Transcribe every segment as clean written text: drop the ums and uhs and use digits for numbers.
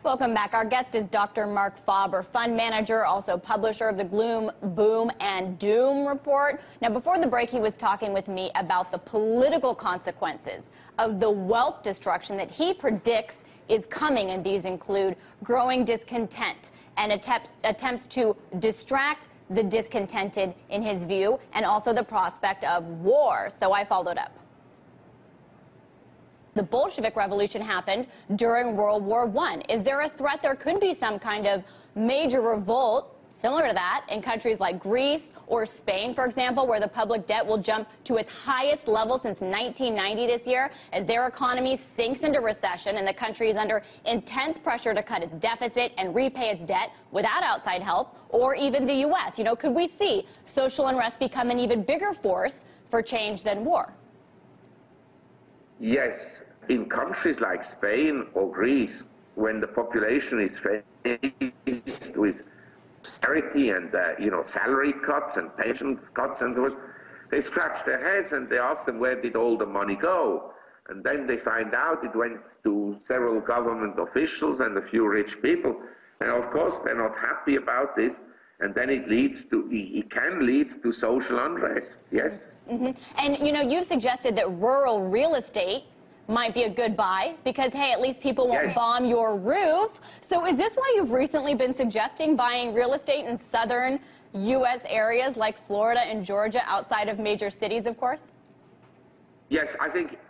Welcome back. Our guest is Dr. Marc Faber, fund manager, also publisher of the Gloom, Boom, and Doom report. Now, before the break, he was talking with me about the political consequences of the wealth destruction that he predicts is coming, and these include growing discontent and attempts to distract the discontented, in his view, and also the prospect of war. So I followed up. The Bolshevik Revolution happened during World War I. Is there a threat there could be some kind of major revolt similar to that in countries like Greece or Spain, for example, where the public debt will jump to its highest level since 1990 this year as their economy sinks into recession and the country is under intense pressure to cut its deficit and repay its debt without outside help, or even the U.S.? You know, could we see social unrest become an even bigger force for change than war? Yes, in countries like Spain or Greece, when the population is faced with austerity and salary cuts and pension cuts and so on, they scratch their heads and they ask them, where did all the money go? And then they find out it went to several government officials and a few rich people. And of course, they're not happy about this. And then it can lead to social unrest, yes. Mm-hmm. And, you know, you've suggested that rural real estate might be a good buy because, hey, at least people won't bomb your roof. So is this why you've recently been suggesting buying real estate in southern U.S. areas like Florida and Georgia, outside of major cities, of course? Yes, I think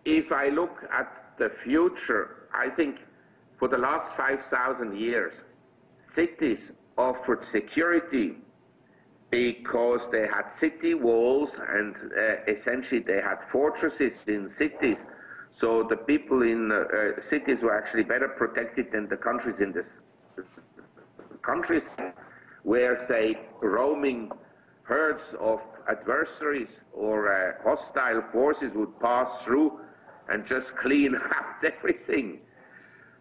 if I look at the future, I think for the last 5,000 years, cities offered security because they had city walls and essentially they had fortresses in cities. So the people in cities were actually better protected than the countries in this countries where, say, roaming herds of adversaries or hostile forces would pass through and just clean out everything.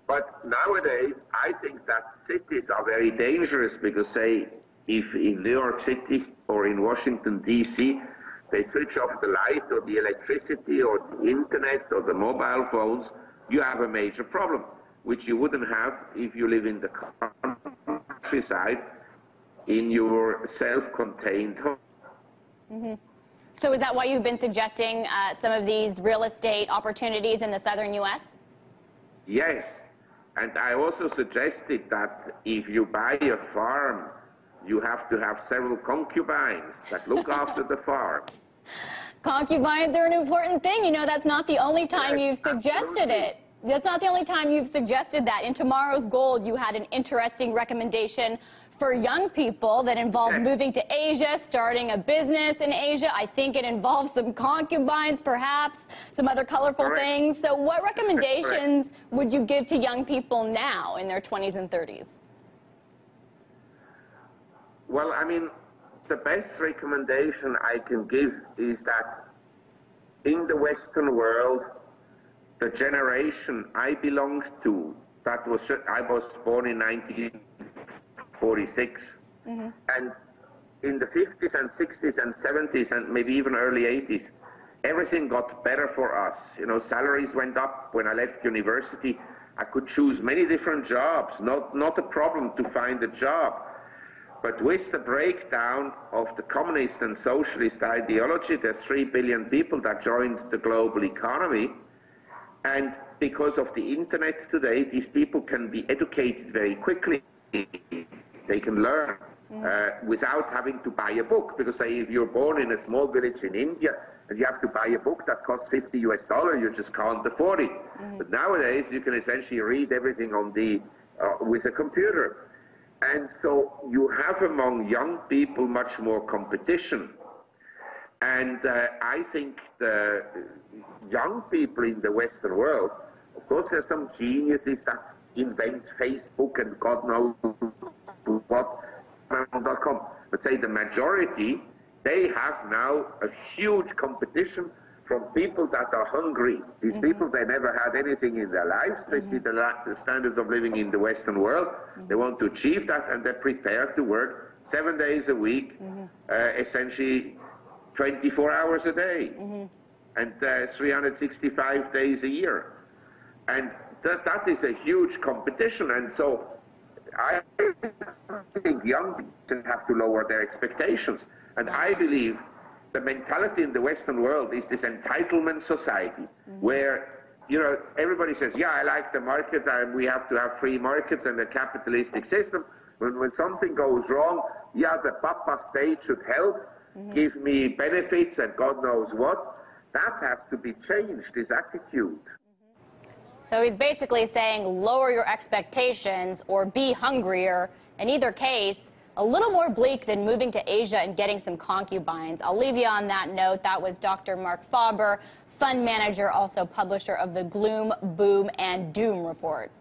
But nowadays, I think that cities are very dangerous because, say, if in New York City or in Washington, D.C., they switch off the light or the electricity or the internet or the mobile phones, you have a major problem, which you wouldn't have if you live in the countryside in your self-contained home. Mm-hmm. So is that why you've been suggesting some of these real estate opportunities in the southern U.S.? Yes. And I also suggested that if you buy a farm, you have to have several concubines that look after the farm. Concubines are an important thing. You know, that's not the only time you've suggested it. That's not the only time you've suggested that. In Tomorrow's Gold, you had an interesting recommendation for young people that involved moving to Asia, starting a business in Asia. I think it involves some concubines, perhaps, some other colorful things. So what recommendations would you give to young people now in their 20s and 30s? Well, I mean, the best recommendation I can give is that in the Western world, the generation I belonged to, I was born in 1946, and in the 50s and 60s and 70s and maybe even early 80s, everything got better for us. You know, salaries went up. When I left university, I could choose many different jobs, not a problem to find a job. But with the breakdown of the communist and socialist ideology, there's 3 billion people that joined the global economy. And because of the internet today, these people can be educated very quickly. They can learn without having to buy a book. Because say if you're born in a small village in India and you have to buy a book that costs $50 US, you just can't afford it. But nowadays you can essentially read everything on the with a computer. And so you have among young people much more competition. And I think the young people in the Western world, of course there are some geniuses that invent Facebook and God knows what, .com. But say the majority, they have now a huge competition from people that are hungry. These people, they never had anything in their lives. They see the standards of living in the Western world. They want to achieve that, and they're prepared to work 7 days a week, essentially 24 hours a day, and 365 days a year. And that is a huge competition. And so I think young people have to lower their expectations. And I believe the mentality in the Western world is this entitlement society, where, you know, everybody says, yeah, I like the market, and we have to have free markets and a capitalistic system. When something goes wrong, yeah, the Papa state should help, give me benefits and God knows what. That has to be changed, this attitude. So he's basically saying lower your expectations or be hungrier. In either case, a little more bleak than moving to Asia and getting some concubines. I'll leave you on that note. That was Dr. Marc Faber, fund manager, also publisher of the Gloom, Boom, and Doom report.